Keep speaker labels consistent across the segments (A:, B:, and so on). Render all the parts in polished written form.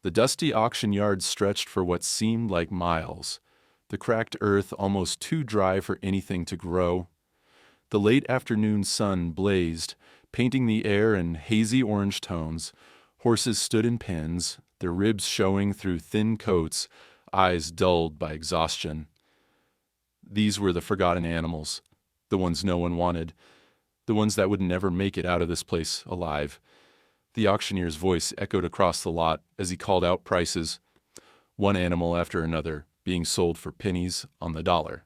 A: The dusty auction yard stretched for what seemed like miles, the cracked earth almost too dry for anything to grow. The late afternoon sun blazed, painting the air in hazy orange tones. Horses stood in pens, their ribs showing through thin coats, eyes dulled by exhaustion. These were the forgotten animals, the ones no one wanted, the ones that would never make it out of this place alive. The auctioneer's voice echoed across the lot as he called out prices, one animal after another being sold for pennies on the dollar.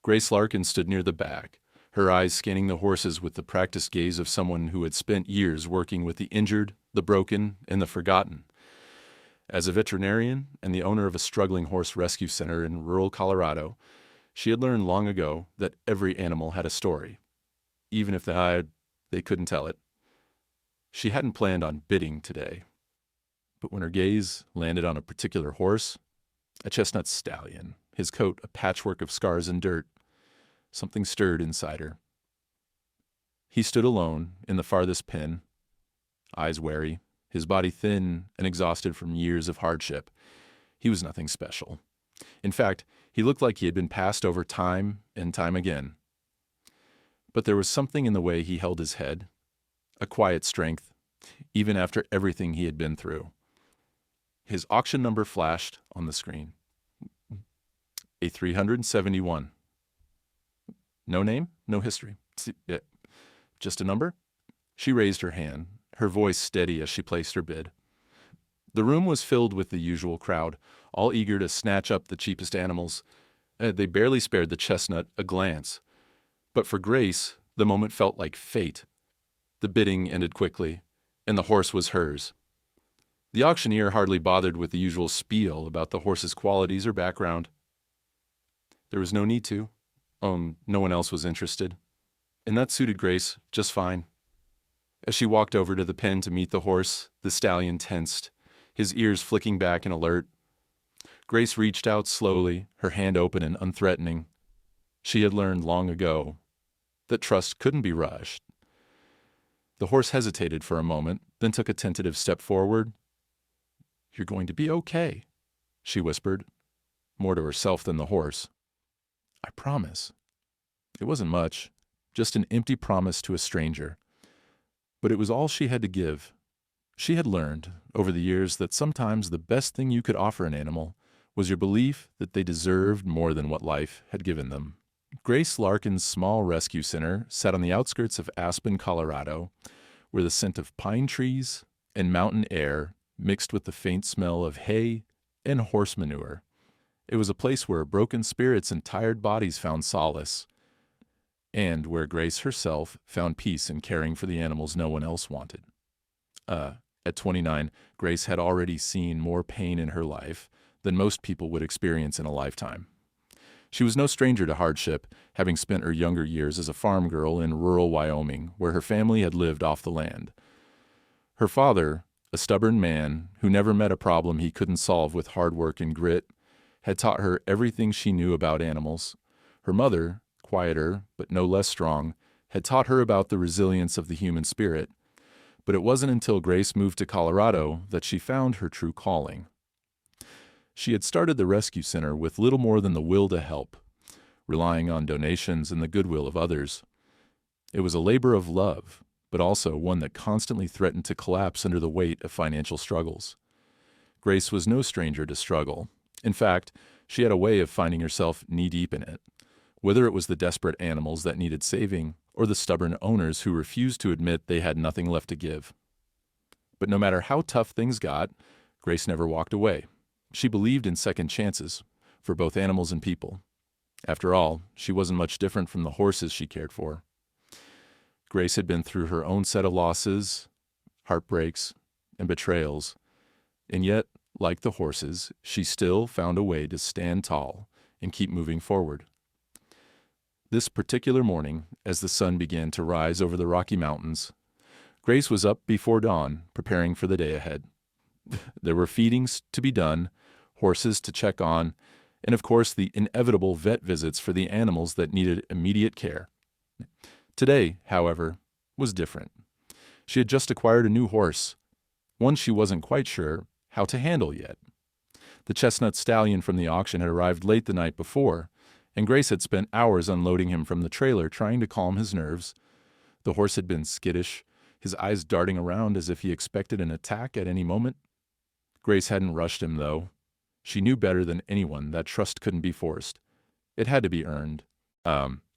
A: Grace Larkin stood near the back, her eyes scanning the horses with the practiced gaze of someone who had spent years working with the injured, the broken, and the forgotten. As a veterinarian and the owner of a struggling horse rescue center in rural Colorado, she had learned long ago that every animal had a story, even if they couldn't tell it. She hadn't planned on bidding today, but when her gaze landed on a particular horse, a chestnut stallion, his coat a patchwork of scars and dirt, something stirred inside her. He stood alone in the farthest pen, eyes wary, his body thin and exhausted from years of hardship. He was nothing special. In fact, he looked like he had been passed over time and time again. But there was something in the way he held his head, a quiet strength, even after everything he had been through. His auction number flashed on the screen. A 371. No name, no history. Just a number? She raised her hand, her voice steady as she placed her bid. The room was filled with the usual crowd, all eager to snatch up the cheapest animals. They barely spared the chestnut a glance. But for Grace, the moment felt like fate. The bidding ended quickly, and the horse was hers. The auctioneer hardly bothered with the usual spiel about the horse's qualities or background. There was no need to. No one else was interested. And that suited Grace just fine. As she walked over to the pen to meet the horse, the stallion tensed, his ears flicking back in alert. Grace reached out slowly, her hand open and unthreatening. She had learned long ago that trust couldn't be rushed. The horse hesitated for a moment, then took a tentative step forward. "You're going to be okay," she whispered, more to herself than the horse. "I promise." It wasn't much, just an empty promise to a stranger. But it was all she had to give. She had learned, over the years, that sometimes the best thing you could offer an animal was your belief that they deserved more than what life had given them. Grace Larkin's small rescue center sat on the outskirts of Aspen, Colorado, where the scent of pine trees and mountain air mixed with the faint smell of hay and horse manure. It was a place where broken spirits and tired bodies found solace, and where Grace herself found peace in caring for the animals no one else wanted. At 29, Grace had already seen more pain in her life than most people would experience in a lifetime. She was no stranger to hardship, having spent her younger years as a farm girl in rural Wyoming, where her family had lived off the land. Her father, a stubborn man who never met a problem he couldn't solve with hard work and grit, had taught her everything she knew about animals. Her mother, quieter but no less strong, had taught her about the resilience of the human spirit. But it wasn't until Grace moved to Colorado that she found her true calling. She had started the rescue center with little more than the will to help, relying on donations and the goodwill of others. It was a labor of love, but also one that constantly threatened to collapse under the weight of financial struggles. Grace was no stranger to struggle. In fact, she had a way of finding herself knee-deep in it, whether it was the desperate animals that needed saving or the stubborn owners who refused to admit they had nothing left to give. But no matter how tough things got, Grace never walked away. She believed in second chances for both animals and people. After all, she wasn't much different from the horses she cared for. Grace had been through her own set of losses, heartbreaks, and betrayals, and yet, like the horses, she still found a way to stand tall and keep moving forward. This particular morning, as the sun began to rise over the Rocky Mountains, Grace was up before dawn, preparing for the day ahead. There were feedings to be done, horses to check on, and of course the inevitable vet visits for the animals that needed immediate care. Today, however, was different. She had just acquired a new horse, one she wasn't quite sure how to handle yet. The chestnut stallion from the auction had arrived late the night before, and Grace had spent hours unloading him from the trailer trying to calm his nerves. The horse had been skittish, his eyes darting around as if he expected an attack at any moment. Grace hadn't rushed him, though. She knew better than anyone that trust couldn't be forced. It had to be earned.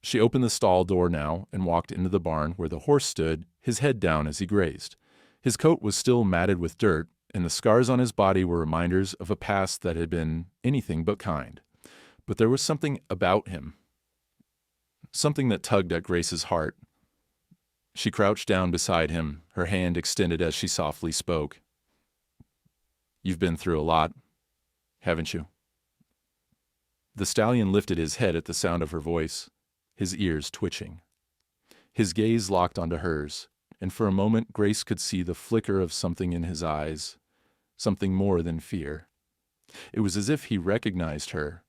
A: She opened the stall door now and walked into the barn where the horse stood, his head down as he grazed. His coat was still matted with dirt, and the scars on his body were reminders of a past that had been anything but kind. But there was something about him, something that tugged at Grace's heart. She crouched down beside him, her hand extended as she softly spoke. "You've been through a lot, haven't you?" The stallion lifted his head at the sound of her voice, his ears twitching. His gaze locked onto hers, and for a moment Grace could see the flicker of something in his eyes, something more than fear. It was as if he recognized her,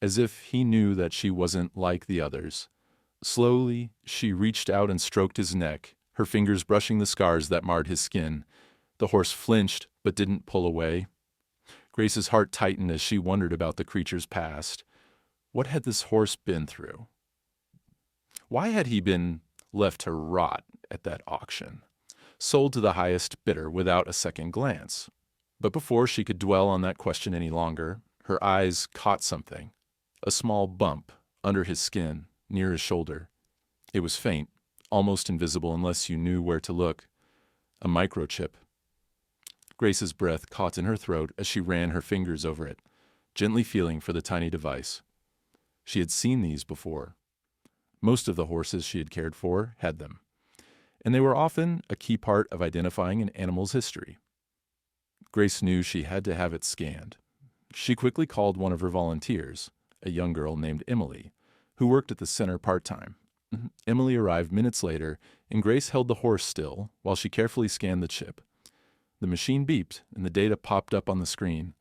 A: as if he knew that she wasn't like the others. Slowly, she reached out and stroked his neck, her fingers brushing the scars that marred his skin. The horse flinched, but didn't pull away. Grace's heart tightened as she wondered about the creature's past. What had this horse been through? Why had he been left to rot at that auction, sold to the highest bidder without a second glance? But before she could dwell on that question any longer, her eyes caught something, a small bump under his skin, near his shoulder. It was faint, almost invisible unless you knew where to look. A microchip. Grace's breath caught in her throat as she ran her fingers over it, gently feeling for the tiny device. She had seen these before. Most of the horses she had cared for had them, and they were often a key part of identifying an animal's history. Grace knew she had to have it scanned. She quickly called one of her volunteers, a young girl named Emily, who worked at the center part-time. Emily arrived minutes later, and Grace held the horse still while she carefully scanned the chip. The machine beeped, and the data popped up on the screen.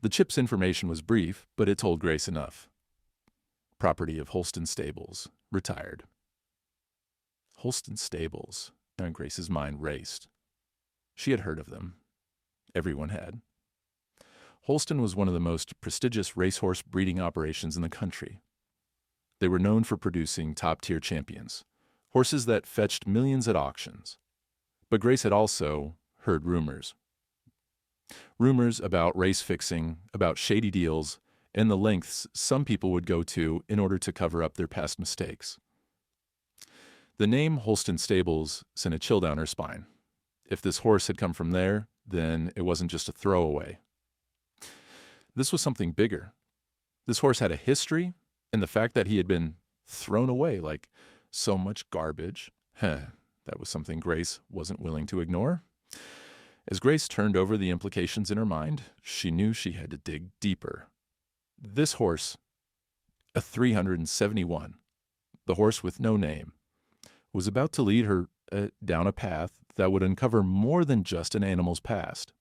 A: The chip's information was brief, but it told Grace enough. Property of Holston Stables, retired. Holston Stables, and Grace's mind raced. She had heard of them. Everyone had. Holston was one of the most prestigious racehorse breeding operations in the country. They were known for producing top-tier champions, horses that fetched millions at auctions. But Grace had also heard rumors. Rumors about race fixing, about shady deals, and the lengths some people would go to in order to cover up their past mistakes. The name Holston Stables sent a chill down her spine. If this horse had come from there, then it wasn't just a throwaway. This was something bigger. This horse had a history, and the fact that he had been thrown away like so much garbage, that was something Grace wasn't willing to ignore. As Grace turned over the implications in her mind, she knew she had to dig deeper. This horse, a 371, the horse with no name, was about to lead her down a path that would uncover more than just an animal's past.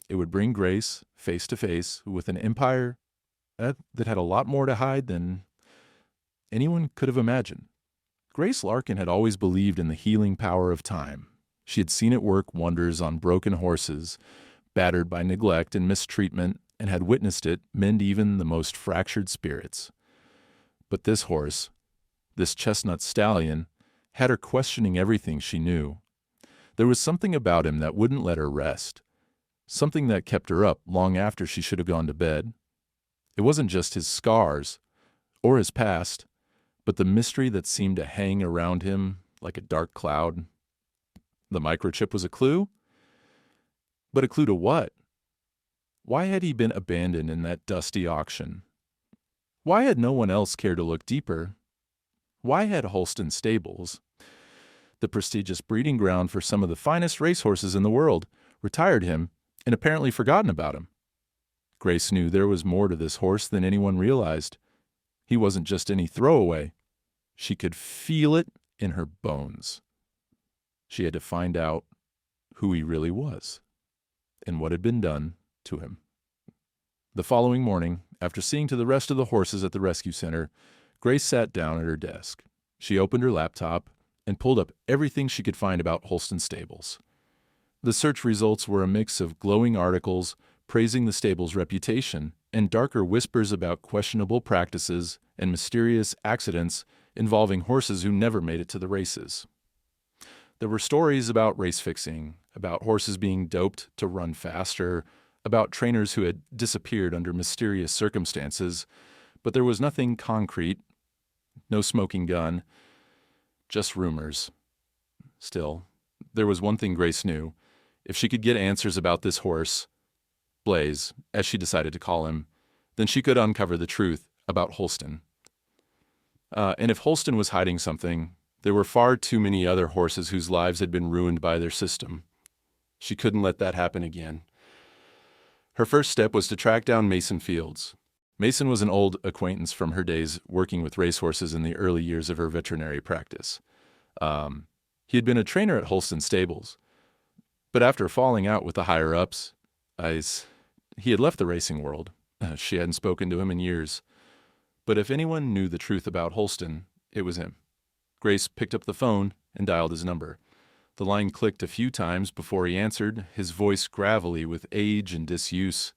A: It would bring Grace face to face with an empire that had a lot more to hide than anyone could have imagined. Grace Larkin had always believed in the healing power of time. She had seen it work wonders on broken horses, battered by neglect and mistreatment, and had witnessed it mend even the most fractured spirits. But this horse, this chestnut stallion, had her questioning everything she knew. There was something about him that wouldn't let her rest, something that kept her up long after she should have gone to bed. It wasn't just his scars or his past, but the mystery that seemed to hang around him like a dark cloud. The microchip was a clue? But a clue to what? Why had he been abandoned in that dusty auction? Why had no one else cared to look deeper? Why had Holston Stables, the prestigious breeding ground for some of the finest racehorses in the world, retired him and apparently forgotten about him? Grace knew there was more to this horse than anyone realized. He wasn't just any throwaway. She could feel it in her bones. She had to find out who he really was and what had been done to him. The following morning, after seeing to the rest of the horses at the rescue center, Grace sat down at her desk. She opened her laptop and pulled up everything she could find about Holston Stables. The search results were a mix of glowing articles praising the stable's reputation and darker whispers about questionable practices and mysterious accidents involving horses who never made it to the races. There were stories about race fixing, about horses being doped to run faster, about trainers who had disappeared under mysterious circumstances, but there was nothing concrete, no smoking gun, just rumors. Still, there was one thing Grace knew. If she could get answers about this horse, Blaze, as she decided to call him, then she could uncover the truth about Holston. And if Holston was hiding something, there were far too many other horses whose lives had been ruined by their system. She couldn't let that happen again. Her first step was to track down Mason Fields. Mason was an old acquaintance from her days working with racehorses in the early years of her veterinary practice. He had been a trainer at Holston Stables, but after falling out with the higher-ups, he had left the racing world. She hadn't spoken to him in years. But if anyone knew the truth about Holston, it was him. Grace picked up the phone and dialed his number. The line clicked a few times before he answered, his voice gravelly with age and disuse.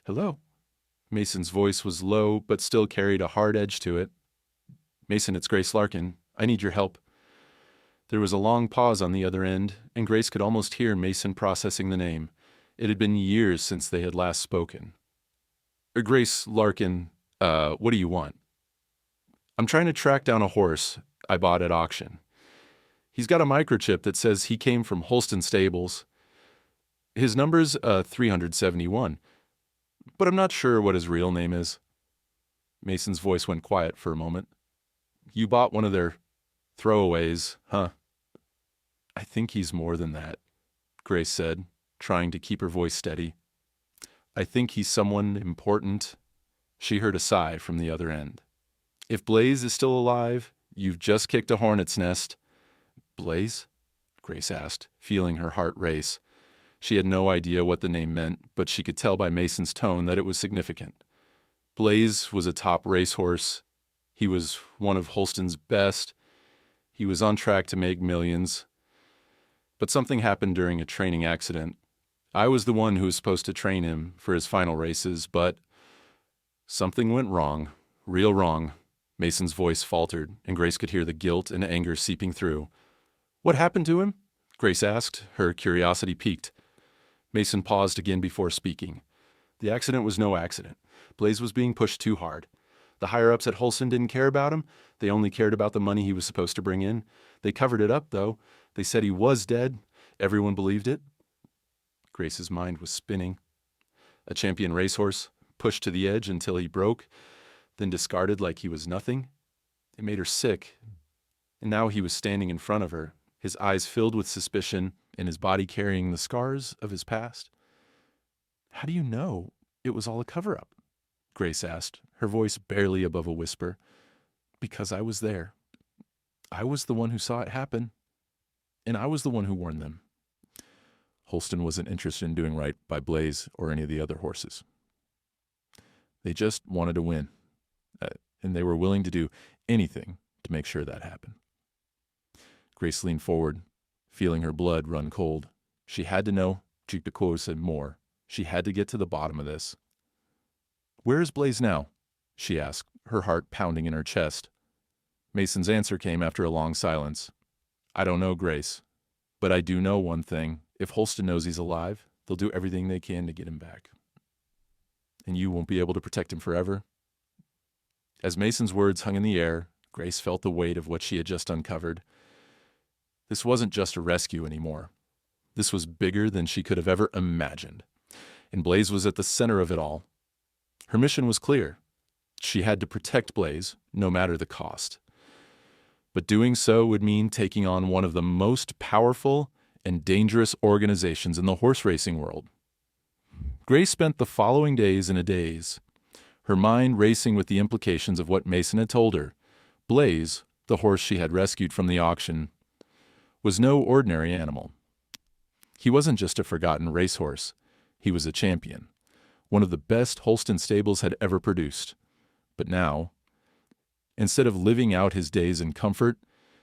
A: "Hello?" Mason's voice was low, but still carried a hard edge to it. "Mason, it's Grace Larkin. I need your help." There was a long pause on the other end, and Grace could almost hear Mason processing the name. It had been years since they had last spoken. "Grace Larkin, what do you want?" "I'm trying to track down a horse I bought at auction. He's got a microchip that says he came from Holston Stables. His number's 371, but I'm not sure what his real name is." Mason's voice went quiet for a moment. "You bought one of their throwaways, huh?" "I think he's more than that," Grace said, trying to keep her voice steady. "I think he's someone important." She heard a sigh from the other end. "If Blaze is still alive, you've just kicked a hornet's nest." "Blaze?" Grace asked, feeling her heart race. She had no idea what the name meant, but she could tell by Mason's tone that it was significant. Blaze was a top racehorse. He was one of Holston's best. He was on track to make millions. But something happened during a training accident. I was the one who was supposed to train him for his final races, but something went wrong, real wrong. Mason's voice faltered, and Grace could hear the guilt and anger seeping through. "What happened to him?" Grace asked, her curiosity piqued. Mason paused again before speaking. The accident was no accident. Blaze was being pushed too hard. The higher-ups at Holston didn't care about him. They only cared about the money he was supposed to bring in. They covered it up, though. They said he was dead. Everyone believed it. Grace's mind was spinning. A champion racehorse, pushed to the edge until he broke, then discarded like he was nothing. It made her sick. And now he was standing in front of her, his eyes filled with suspicion and his body carrying the scars of his past. "How do you know it was all a cover-up?" Grace asked, her voice barely above a whisper. "Because I was there. I was the one who saw it happen, and I was the one who warned them." Holston wasn't interested in doing right by Blaze or any of the other horses. They just wanted to win, and they were willing to do anything to make sure that happened. Grace leaned forward, feeling her blood run cold. She had to know, Chikdako said more. She had to get to the bottom of this. "Where is Blaze now?" she asked, her heart pounding in her chest. Mason's answer came after a long silence. "I don't know, Grace, but I do know one thing. If Holston knows he's alive, they'll do everything they can to get him back. And you won't be able to protect him forever." As Mason's words hung in the air, Grace felt the weight of what she had just uncovered. This wasn't just a rescue anymore. This was bigger than she could have ever imagined. And Blaze was at the center of it all. Her mission was clear. She had to protect Blaze, no matter the cost. But doing so would mean taking on one of the most powerful and dangerous organizations in the horse racing world. Grace spent the following days in a daze, her mind racing with the implications of what Mason had told her. Blaze, the horse she had rescued from the auction, was no ordinary animal. He wasn't just a forgotten racehorse. He was a champion, one of the best Holston Stables had ever produced. But now, instead of living out his days in comfort,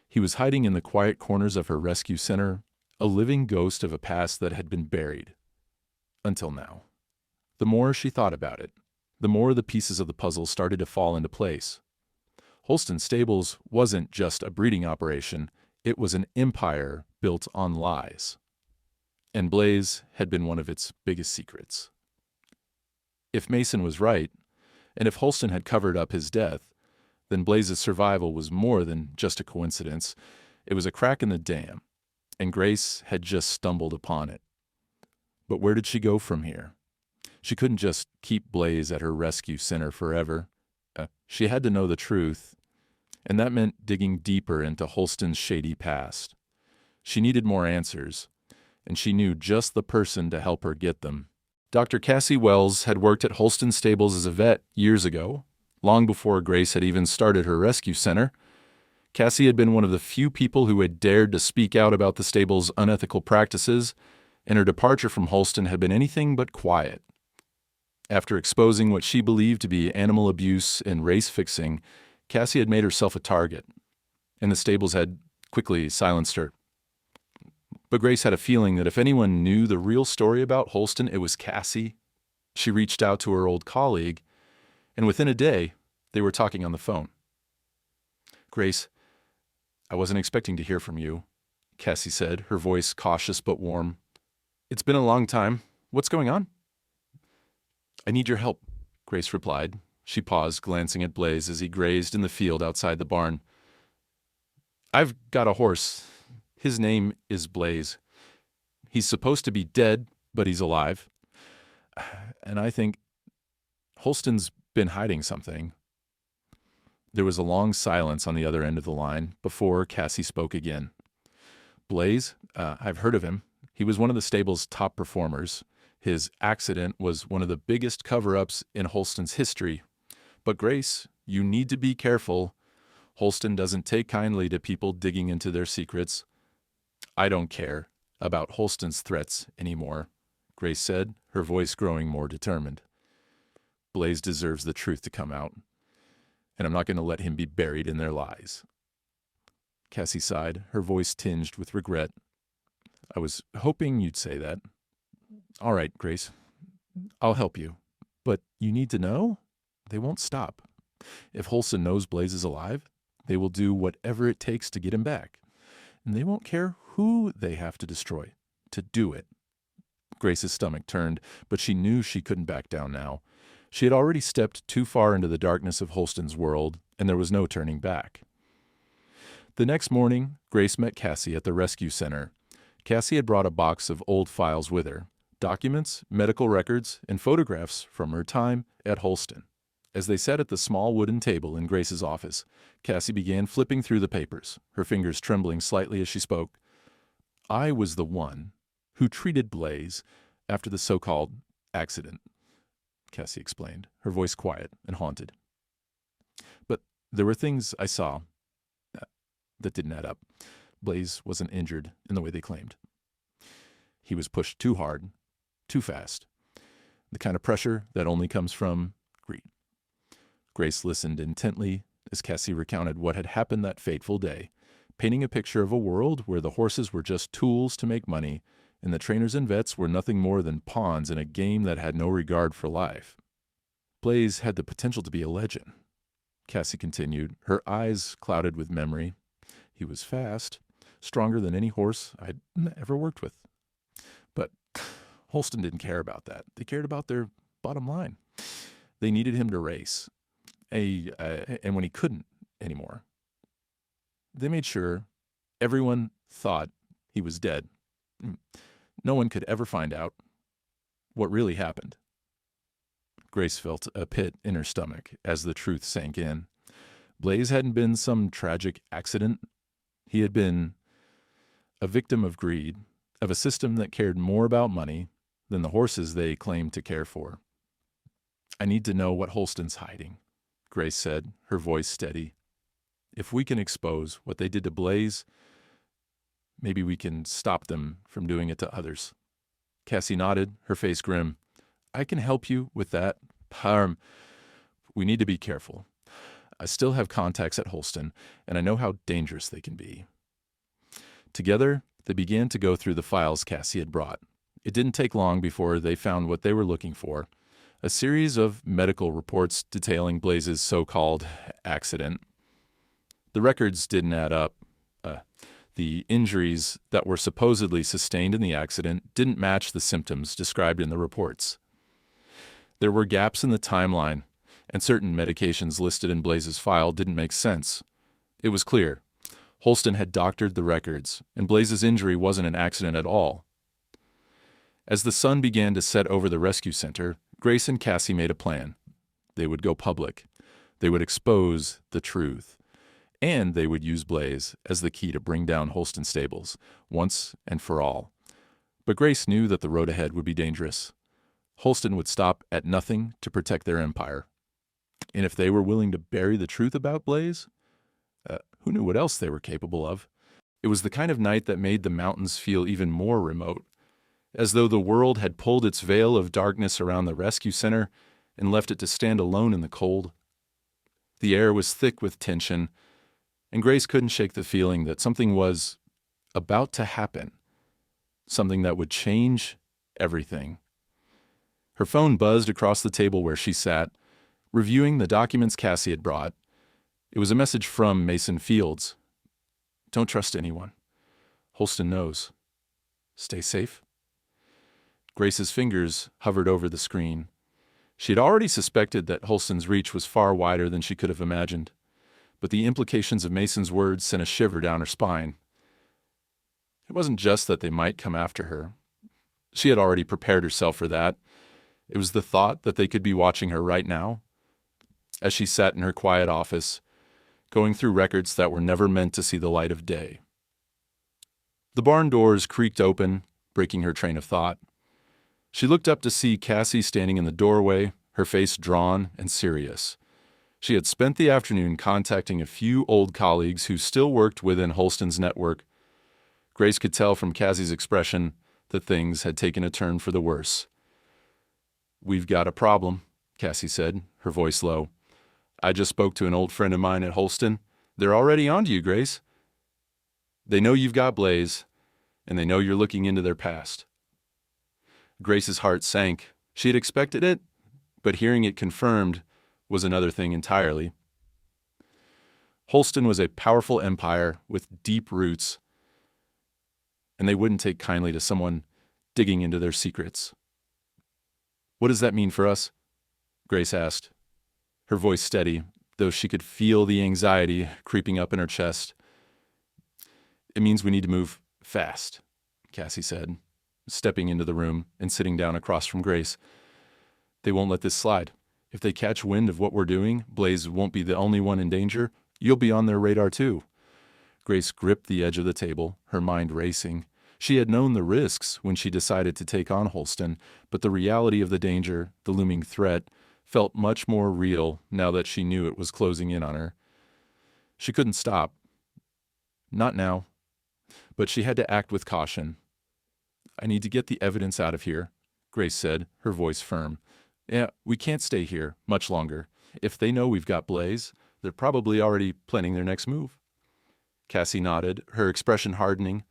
A: he was hiding in the quiet corners of her rescue center, a living ghost of a past that had been buried. Until now. The more she thought about it, the more the pieces of the puzzle started to fall into place. Holston Stables wasn't just a breeding operation, it was an empire built on lies. And Blaze had been one of its biggest secrets. If Mason was right, and if Holston had covered up his death, then Blaze's survival was more than just a coincidence. It was a crack in the dam, and Grace had just stumbled upon it. But where did she go from here? She couldn't just keep Blaze at her rescue center forever. She had to know the truth, and that meant digging deeper into Holston's shady past. She needed more answers, and she knew just the person to help her get them. Dr. Cassie Wells had worked at Holston Stables as a vet years ago, long before Grace had even started her rescue center. Cassie had been one of the few people who had dared to speak out about the stable's unethical practices, and her departure from Holston had been anything but quiet. After exposing what she believed to be animal abuse and race fixing, Cassie had made herself a target, and the stables had quickly silenced her. But Grace had a feeling that if anyone knew the real story about Holston, it was Cassie. She reached out to her old colleague, and within a day, they were talking on the phone. "Grace, I wasn't expecting to hear from you," Cassie said, her voice cautious but warm. "It's been a long time. What's going on?" "I need your help," Grace replied. She paused, glancing at Blaze as he grazed in the field outside the barn. "I've got a horse. His name is Blaze. He's supposed to be dead, but he's alive. And I think Holston's been hiding something." There was a long silence on the other end of the line before Cassie spoke again. "Blaze, I've heard of him. He was one of the stable's top performers. His accident was one of the biggest cover-ups in Holston's history. But Grace, you need to be careful. Holston doesn't take kindly to people digging into their secrets." "I don't care about Holston's threats anymore," Grace said, her voice growing more determined. "Blaze deserves the truth to come out, and I'm not going to let him be buried in their lies." Cassie sighed, her voice tinged with regret. "I was hoping you'd say that." "All right, Grace, I'll help you. But you need to know, they won't stop. If Holston knows Blaze is alive, they will do whatever it takes to get him back. And they won't care who they have to destroy to do it." Grace's stomach turned, but she knew she couldn't back down now. She had already stepped too far into the darkness of Holston's world, and there was no turning back. The next morning, Grace met Cassie at the rescue center. Cassie had brought a box of old files with her, documents, medical records, and photographs from her time at Holston. As they sat at the small wooden table in Grace's office, Cassie began flipping through the papers, her fingers trembling slightly as she spoke. "I was the one who treated Blaze after the so-called accident," Cassie explained, her voice quiet and haunted. "But there were things I saw that didn't add up. Blaze wasn't injured in the way they claimed. He was pushed too hard, too fast. The kind of pressure that only comes from greed." Grace listened intently as Cassie recounted what had happened that fateful day, painting a picture of a world where the horses were just tools to make money, and the trainers and vets were nothing more than pawns in a game that had no regard for life. "Blaze had the potential to be a legend," Cassie continued, her eyes clouded with memory. "He was fast, stronger than any horse I'd ever worked with. But Holston didn't care about that. They cared about their bottom line. They needed him to race. And when he couldn't anymore, they made sure everyone thought he was dead. No one could ever find out what really happened." Grace felt a pit in her stomach as the truth sank in. Blaze hadn't been some tragic accident. He had been a victim of greed, of a system that cared more about money than the horses they claimed to care for. "I need to know what Holston's hiding," Grace said, her voice steady. "If we can expose what they did to Blaze, maybe we can stop them from doing it to others." Cassie nodded, her face grim. "I can help you with that. We need to be careful. I still have contacts at Holston, and I know how dangerous they can be." Together, They began to go through the files Cassie had brought. It didn't take long before they found what they were looking for, a series of medical reports detailing Blaze's so-called accident. The records didn't add up. The injuries that were supposedly sustained in the accident didn't match the symptoms described in the reports. There were gaps in the timeline, and certain medications listed in Blaze's file didn't make sense. It was clear. Holston had doctored the records, and Blaze's injury wasn't an accident at all. As the sun began to set over the rescue center, Grace and Cassie made a plan. They would go public. They would expose the truth. And they would use Blaze as the key to bring down Holston Stables, once and for all. But Grace knew that the road ahead would be dangerous. Holston would stop at nothing to protect their empire. And if they were willing to bury the truth about Blaze, who knew what else they were capable of? It was the kind of night that made the mountains feel even more remote, as though the world had pulled its veil of darkness around the rescue center and left it to stand alone in the cold. The air was thick with tension, and Grace couldn't shake the feeling that something was about to happen, something that would change everything. Her phone buzzed across the table where she sat, reviewing the documents Cassie had brought. It was a message from Mason Fields. Don't trust anyone. Holston knows. Stay safe. Grace's fingers hovered over the screen. She had already suspected that Holston's reach was far wider than she could have imagined, but the implications of Mason's words sent a shiver down her spine. It wasn't just that they might come after her. She had already prepared herself for that. It was the thought that they could be watching her right now. As she sat in her quiet office, going through records that were never meant to see the light of day. The barn doors creaked open, breaking her train of thought. She looked up to see Cassie standing in the doorway, her face drawn and serious. She had spent the afternoon contacting a few old colleagues who still worked within Holston's network. Grace could tell from Cassie's expression that things had taken a turn for the worse. "We've got a problem," Cassie said, her voice low. "I just spoke to an old friend of mine at Holston. They're already on to you, Grace. They know you've got Blaze, and they know you're looking into their past." Grace's heart sank. She had expected it, but hearing it confirmed was another thing entirely. Holston was a powerful empire with deep roots, and they wouldn't take kindly to someone digging into their secrets. "What does that mean for us?" Grace asked, her voice steady, though she could feel the anxiety creeping up in her chest. "It means we need to move fast," Cassie said, stepping into the room and sitting down across from Grace. "They won't let this slide. If they catch wind of what we're doing, Blaze won't be the only one in danger. You'll be on their radar too." Grace gripped the edge of the table, her mind racing. She had known the risks when she decided to take on Holston, but the reality of the danger, the looming threat, felt much more real now that she knew it was closing in on her. She couldn't stop. Not now. But she had to act with caution. "I need to get the evidence out of here," Grace said, her voice firm. "Yeah, we can't stay here much longer. If they know we've got Blaze, they're probably already planning their next move." Cassie nodded, her expression hardening.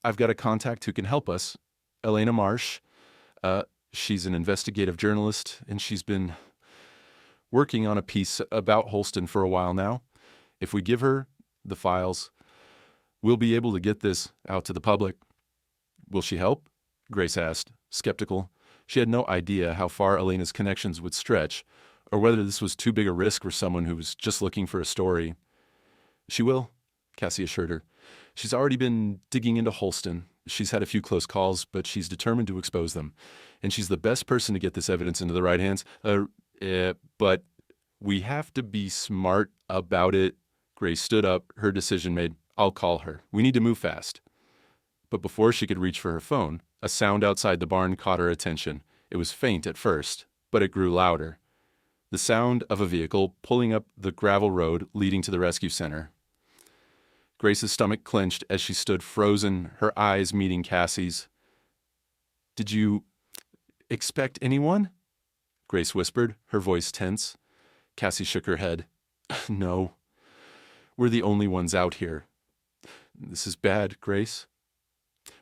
A: "I've got a contact who can help us. Elena Marsh. She's an investigative journalist, and she's been working on a piece about Holston for a while now. If we give her the files, we'll be able to get this out to the public." "Will she help?" Grace asked, skeptical. She had no idea how far Elena's connections would stretch, or whether this was too big a risk for someone who was just looking for a story. "She will," Cassie assured her. "She's already been digging into Holston. She's had a few close calls, but she's determined to expose them. And she's the best person to get this evidence into the right hands. But we have to be smart about it." Grace stood up, her decision made. "I'll call her. We need to move fast." But before she could reach for her phone, a sound outside the barn caught her attention. It was faint at first, but it grew louder. The sound of a vehicle pulling up the gravel road leading to the rescue center. Grace's stomach clenched as she stood frozen, her eyes meeting Cassie's. "Did you expect anyone?" Grace whispered, her voice tense. Cassie shook her head. "No. We're the only ones out here." "This is bad, Grace."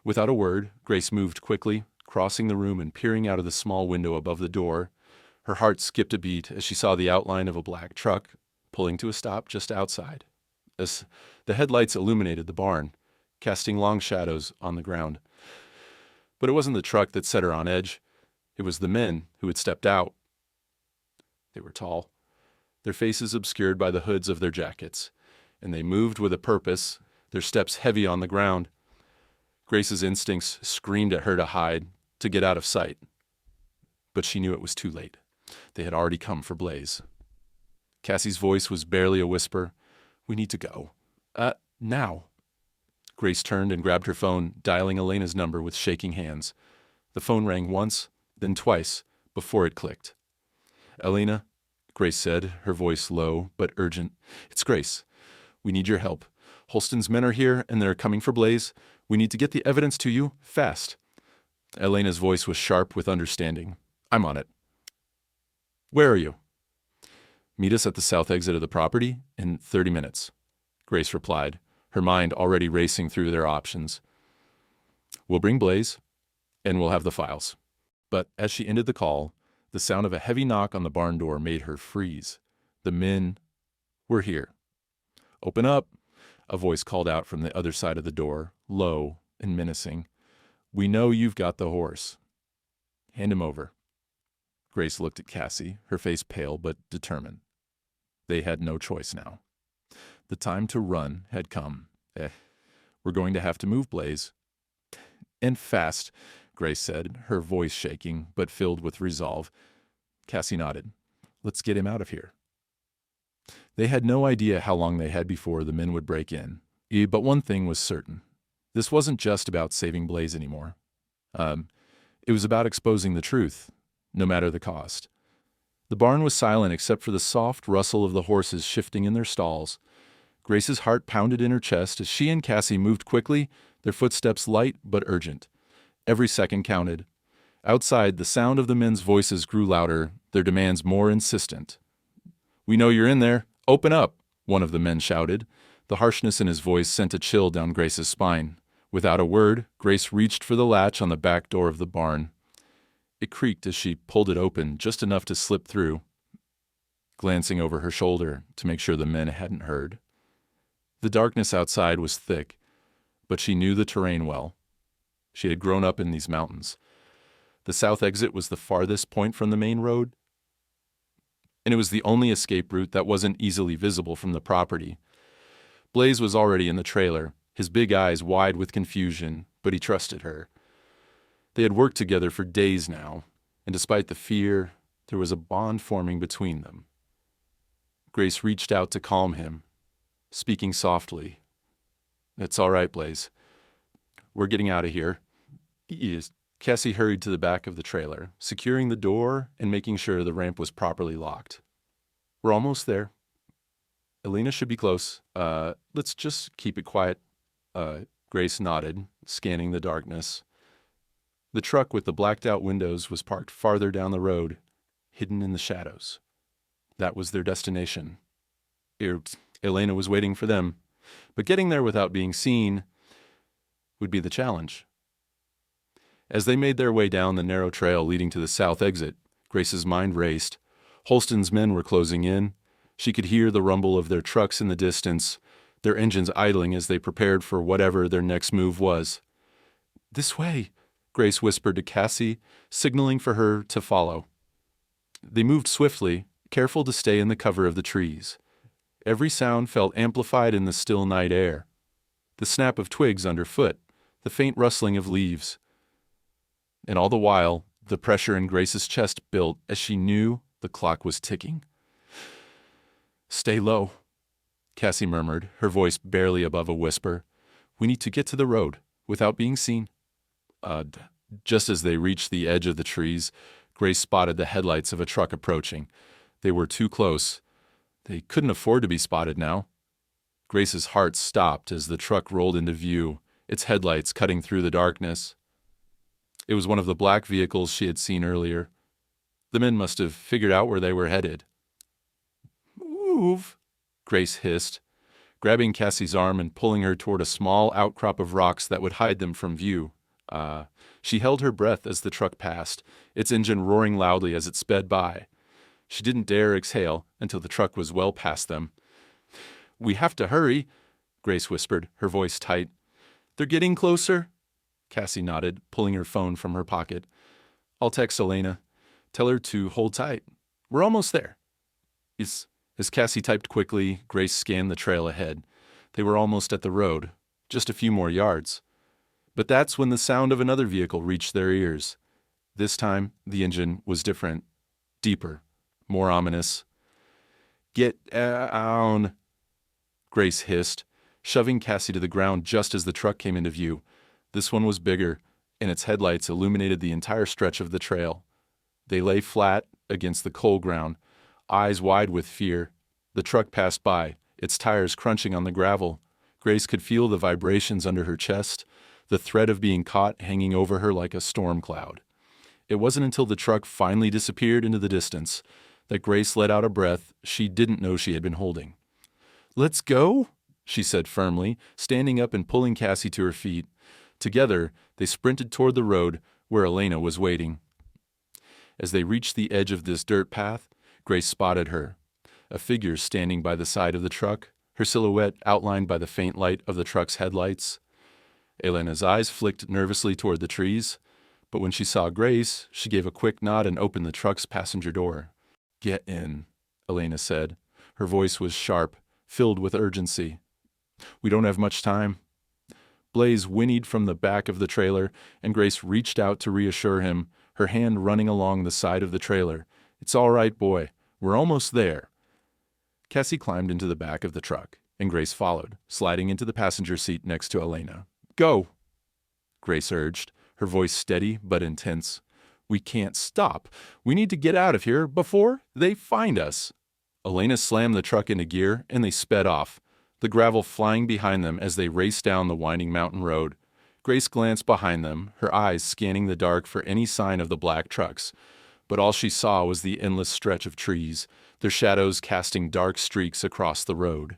A: Without a word, Grace moved quickly, crossing the room and peering out of the small window above the door. Her heart skipped a beat as she saw the outline of a black truck pulling to a stop just outside. As the headlights illuminated the barn, casting long shadows on the ground. But it wasn't the truck that set her on edge. It was the men who had stepped out. They were tall, their faces obscured by the hoods of their jackets, and they moved with a purpose, their steps heavy on the ground. Grace's instincts screamed at her to hide, to get out of sight. But she knew it was too late. They had already come for Blaze. Cassie's voice was barely a whisper. "We need to go. Now." Grace turned and grabbed her phone, dialing Elena's number with shaking hands. The phone rang once, then twice, before it clicked. "Elena," Grace said, her voice low but urgent. "It's Grace. We need your help. Holston's men are here, and they're coming for Blaze. We need to get the evidence to you, fast." Elena's voice was sharp with understanding. "I'm on it." "Where are you?" "Meet us at the south exit of the property in 30 minutes, Grace replied, her mind already racing through their options. "We'll bring Blaze, and we'll have the files." But as she ended the call, the sound of a heavy knock on the barn door made her freeze. The men were here. "Open up," a voice called out from the other side of the door, low and menacing. "We know you've got the horse. Hand him over." Grace looked at Cassie, her face pale but determined. They had no choice now. The time to run had come. We're going to have to move, Blaze. "And fast," Grace said, her voice shaking but filled with resolve. Cassie nodded. "Let's get him out of here." They had no idea how long they had before the men would break in. But one thing was certain. This wasn't just about saving Blaze anymore. It was about exposing the truth, no matter the cost. The barn was silent except for the soft rustle of the horses shifting in their stalls. Grace's heart pounded in her chest as she and Cassie moved quickly, their footsteps light but urgent. Every second counted. Outside, the sound of the men's voices grew louder, their demands more insistent. "We know you're in there. Open up," one of the men shouted. The harshness in his voice sent a chill down Grace's spine. Without a word, Grace reached for the latch on the back door of the barn. It creaked as she pulled it open, just enough to slip through, glancing over her shoulder to make sure the men hadn't heard. The darkness outside was thick, but she knew the terrain well. She had grown up in these mountains. The south exit was the farthest point from the main road, and it was the only escape route that wasn't easily visible from the property. Blaze was already in the trailer, his big eyes wide with confusion, but he trusted her. They had worked together for days now, and despite the fear, there was a bond forming between them. Grace reached out to calm him, speaking softly. "It's all right, Blaze. We're getting out of here." Cassie hurried to the back of the trailer, securing the door and making sure the ramp was properly locked. "We're almost there. Elena should be close. Let's just keep it quiet." Grace nodded, scanning the darkness. The truck with the blacked-out windows was parked farther down the road, hidden in the shadows. That was their destination. Elena was waiting for them, but getting there without being seen would be the challenge. As they made their way down the narrow trail leading to the south exit, Grace's mind raced. Holston's men were closing in. She could hear the rumble of their trucks in the distance, their engines idling as they prepared for whatever their next move was. "This way," Grace whispered to Cassie, signaling for her to follow. They moved swiftly, careful to stay in the cover of the trees. Every sound felt amplified in the still night air. The snap of twigs underfoot, the faint rustling of leaves. And all the while, the pressure in Grace's chest built as she knew the clock was ticking. "Stay low," Cassie murmured, her voice barely above a whisper. "We need to get to the road without being seen." Just as they reached the edge of the trees, Grace spotted the headlights of a truck approaching. They were too close. They couldn't afford to be spotted now. Grace's heart stopped as the truck rolled into view, its headlights cutting through the darkness. It was one of the black vehicles she had seen earlier. The men must have figured out where they were headed. "Move," Grace hissed. grabbing Cassie's arm and pulling her toward a small outcrop of rocks that would hide them from view. She held her breath as the truck passed, its engine roaring loudly as it sped by. She didn't dare exhale until the truck was well past them. "We have to hurry," Grace whispered, her voice tight. "They're getting closer." Cassie nodded, pulling her phone from her pocket. "I'll text Elena. Tell her to hold tight. We're almost there." As Cassie typed quickly, Grace scanned the trail ahead. They were almost at the road, just a few more yards. But that's when the sound of another vehicle reached their ears. This time, the engine was different, deeper, more ominous. "Get down," Grace hissed, shoving Cassie to the ground just as the truck came into view. This one was bigger, and its headlights illuminated the entire stretch of the trail. They lay flat against the coal ground, eyes wide with fear. The truck passed by, its tires crunching on the gravel. Grace could feel the vibrations under her chest, the threat of being caught hanging over her like a storm cloud. It wasn't until the truck finally disappeared into the distance that Grace let out a breath she didn't know she had been holding. "Let's go," she said firmly, standing up and pulling Cassie to her feet. Together, they sprinted toward the road where Elena was waiting. As they reached the edge of this dirt path, Grace spotted her, a figure standing by the side of the truck, her silhouette outlined by the faint light of the truck's headlights. Elena's eyes flicked nervously toward the trees, but when she saw Grace, she gave a quick nod and opened the truck's passenger door. "Get in," Elena said. Her voice was sharp, filled with urgency. "We don't have much time." Blaze whinnied from the back of the trailer, and Grace reached out to reassure him, her hand running along the side of the trailer. "It's all right, boy. We're almost there." Cassie climbed into the back of the truck, and Grace followed, sliding into the passenger seat next to Elena. "Go," Grace urged, her voice steady but intense. "We can't stop. We need to get out of here before they find us." Elena slammed the truck into gear, and they sped off, the gravel flying behind them as they raced down the winding mountain road. Grace glanced behind them, her eyes scanning the dark for any sign of the black trucks. But all she saw was the endless stretch of trees, their shadows casting dark streaks across the road.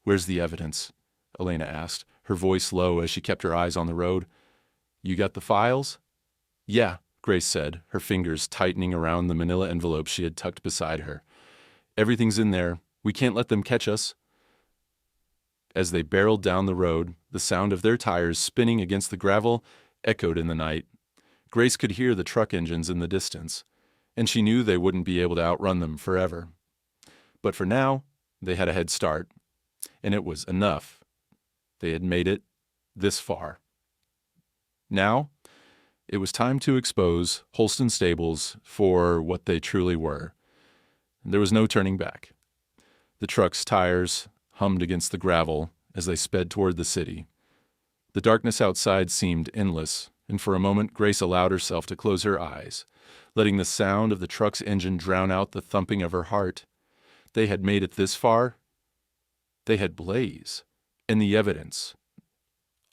A: "Where's the evidence?" Elena asked, her voice low as she kept her eyes on the road. "You got the files?" "Yeah," Grace said, her fingers tightening around the manila envelope she had tucked beside her. "Everything's in there. We can't let them catch us." As they barreled down the road, the sound of their tires spinning against the gravel echoed in the night. Grace could hear the truck engines in the distance, and she knew they wouldn't be able to outrun them forever. But for now, they had a head start, and it was enough. They had made it this far. Now, it was time to expose Holston Stables for what they truly were. There was no turning back. The truck's tires hummed against the gravel as they sped toward the city. The darkness outside seemed endless, and for a moment Grace allowed herself to close her eyes, letting the sound of the truck's engine drown out the thumping of her heart. They had made it this far. They had Blaze, and the evidence.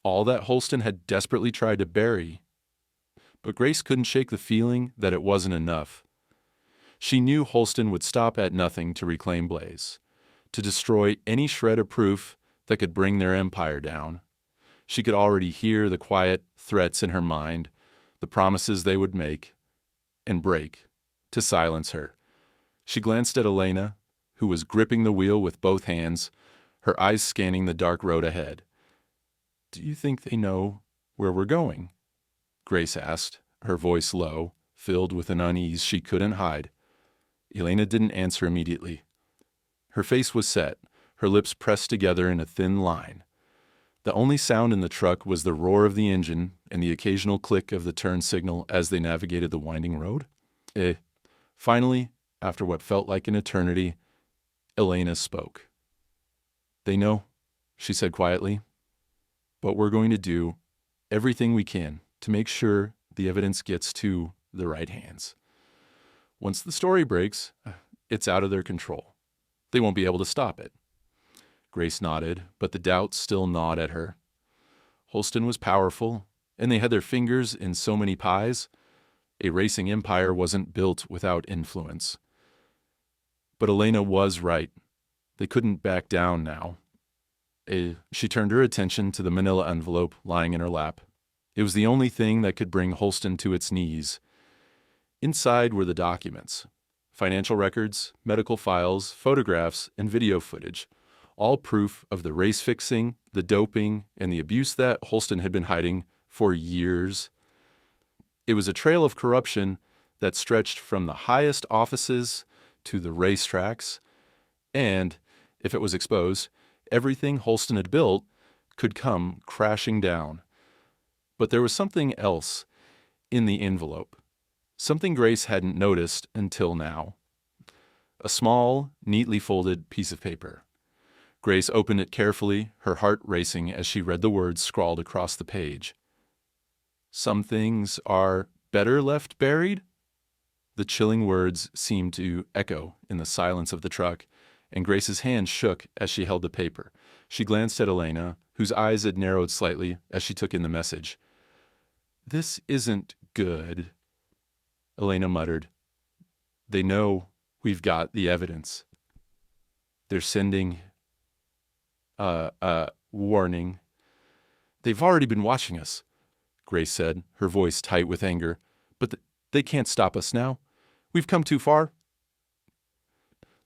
A: All that Holston had desperately tried to bury. But Grace couldn't shake the feeling that it wasn't enough. She knew Holston would stop at nothing to reclaim Blaze, to destroy any shred of proof that could bring their empire down. She could already hear the quiet threats in her mind, the promises they would make and break to silence her. She glanced at Elena, who was gripping the wheel with both hands, her eyes scanning the dark road ahead. "Do you think they know where we're going?" Grace asked, her voice low, filled with an unease she couldn't hide. Elena didn't answer immediately. Her face was set, her lips pressed together in a thin line. The only sound in the truck was the roar of the engine and the occasional click of the turn signal as they navigated the winding road. Finally, after what felt like an eternity, Elena spoke. "They know," she said quietly, "but we're going to do everything we can to make sure the evidence gets to the right hands. Once the story breaks, it's out of their control. They won't be able to stop it." Grace nodded, but the doubt still gnawed at her. Holston was powerful, and they had their fingers in so many pies. A racing empire wasn't built without influence. But Elena was right. They couldn't back down now. She turned her attention to the manila envelope lying in her lap. It was the only thing that could bring Holston to its knees. Inside were the documents: financial records, medical files, photographs, and video footage, all proof of the race fixing, the doping, and the abuse that Holston had been hiding for years. It was a trail of corruption that stretched from the highest offices to the racetracks, and, if it was exposed, everything Holston had built could come crashing down. But there was something else in the envelope, something Grace hadn't noticed until now. A small, neatly folded piece of paper. Grace opened it carefully, her heart racing as she read the words scrawled across the page. "Some things are better left buried?" The chilling words seemed to echo in the silence of the truck, and Grace's hand shook as she held the paper. She glanced at Elena, whose eyes had narrowed slightly as she took in the message. "This isn't good," Elena muttered. "They know we've got the evidence. They're sending warning. They've already been watching us," Grace said, her voice tight with anger. "But they can't stop us now. We've come too far."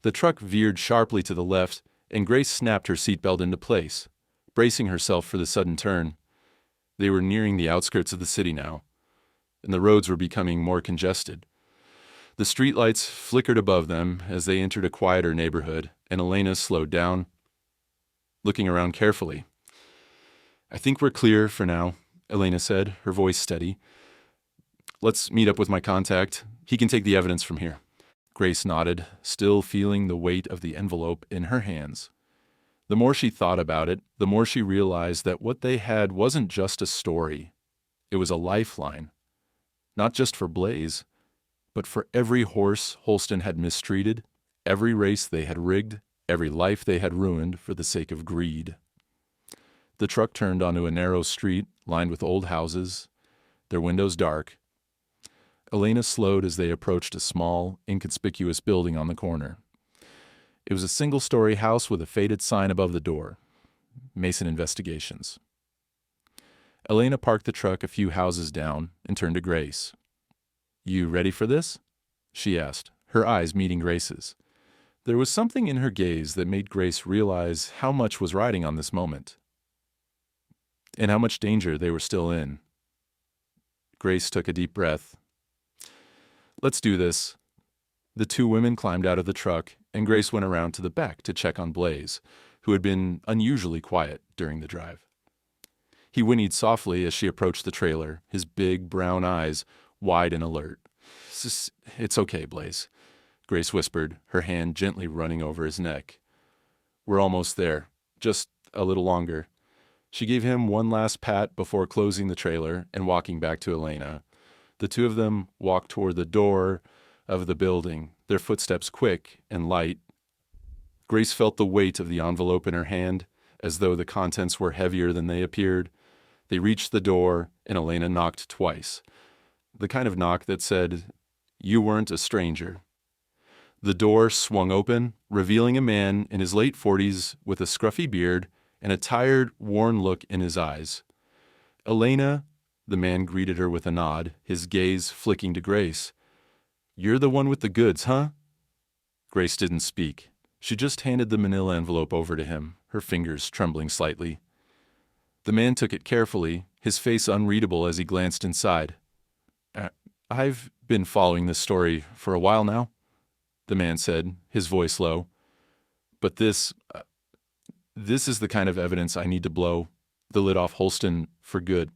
A: The truck veered sharply to the left, and Grace snapped her seatbelt into place, bracing herself for the sudden turn. They were nearing the outskirts of the city now, and the roads were becoming more congested. The streetlights flickered above them as they entered a quieter neighborhood, and Elena slowed down, looking around carefully. "I think we're clear for now," Elena said, her voice steady. "Let's meet up with my contact. He can take the evidence from here." Grace nodded, still feeling the weight of the envelope in her hands. The more she thought about it, the more she realized that what they had wasn't just a story. It was a lifeline. Not just for Blaze, but for every horse Holston had mistreated, every race they had rigged, every life they had ruined for the sake of greed. The truck turned onto a narrow street lined with old houses, their windows dark. Elena slowed as they approached a small, inconspicuous building on the corner. It was a single-story house with a faded sign above the door: Mason Investigations. Elena parked the truck a few houses down and turned to Grace. "You ready for this?" she asked, her eyes meeting Grace's. There was something in her gaze that made Grace realize how much was riding on this moment, and how much danger they were still in. Grace took a deep breath. "Let's do this." The two women climbed out of the truck, and Grace went around to the back to check on Blaze, who had been unusually quiet during the drive. He whinnied softly as she approached the trailer, his big brown eyes wide and alert. "It's okay, Blaze," Grace whispered, her hand gently running over his neck. "We're almost there. Just a little longer." She gave him one last pat before closing the trailer and walking back to Elena. The two of them walked toward the door of the building, their footsteps quick and light. Grace felt the weight of the envelope in her hand, as though the contents were heavier than they appeared. They reached the door, and Elena knocked twice. The kind of knock that said, "You weren't a stranger." The door swung open, revealing a man in his late 40s with a scruffy beard and a tired, worn look in his eyes. "Elena," the man greeted her with a nod, his gaze flicking to Grace. "You're the one with the goods, huh?" Grace didn't speak. She just handed the manila envelope over to him, her fingers trembling slightly. The man took it carefully, his face unreadable as he glanced inside. "I've been following this story for a while now," the man said, his voice low. "But this is the kind of evidence I need to blow the lid off Holston for good."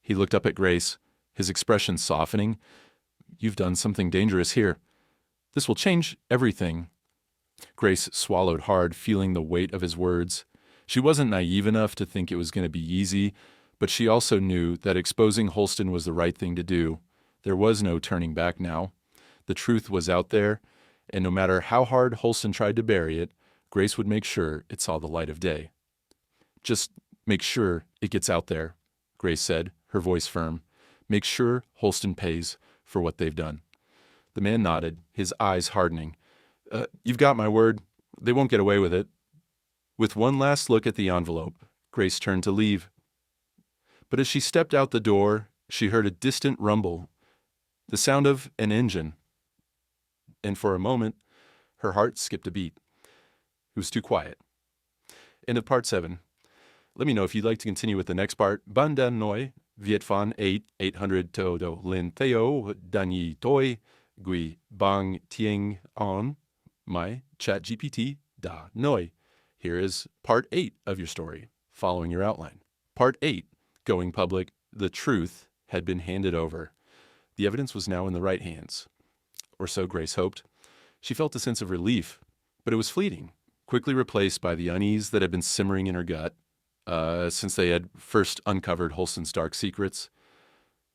A: He looked up at Grace, his expression softening. "You've done something dangerous here. This will change everything." Grace swallowed hard, feeling the weight of his words. She wasn't naive enough to think it was going to be easy, but she also knew that exposing Holston was the right thing to do. There was no turning back now. The truth was out there, and no matter how hard Holston tried to bury it, Grace would make sure it saw the light of day. "Just make sure it gets out there," Grace said, her voice firm. "Make sure Holston pays for what they've done." The man nodded, his eyes hardening. You've got my word. They won't get away with it." With one last look at the envelope, Grace turned to leave. But as she stepped out the door, she heard a distant rumble, the sound of an engine. And for a moment, her heart skipped a beat. It was too quiet. End of part 7. Let me know if you'd like to continue with the next part. Bandan noi, Viet Van 800 todo lin theo danyi toi gui bang tieng on my chat GPT da noi. Here is part 8 of your story, following your outline. Part 8, going public, the truth had been handed over. The evidence was now in the right hands. Or so Grace hoped. She felt a sense of relief, but it was fleeting, quickly replaced by the unease that had been simmering in her gut since they had first uncovered Holston's dark secrets.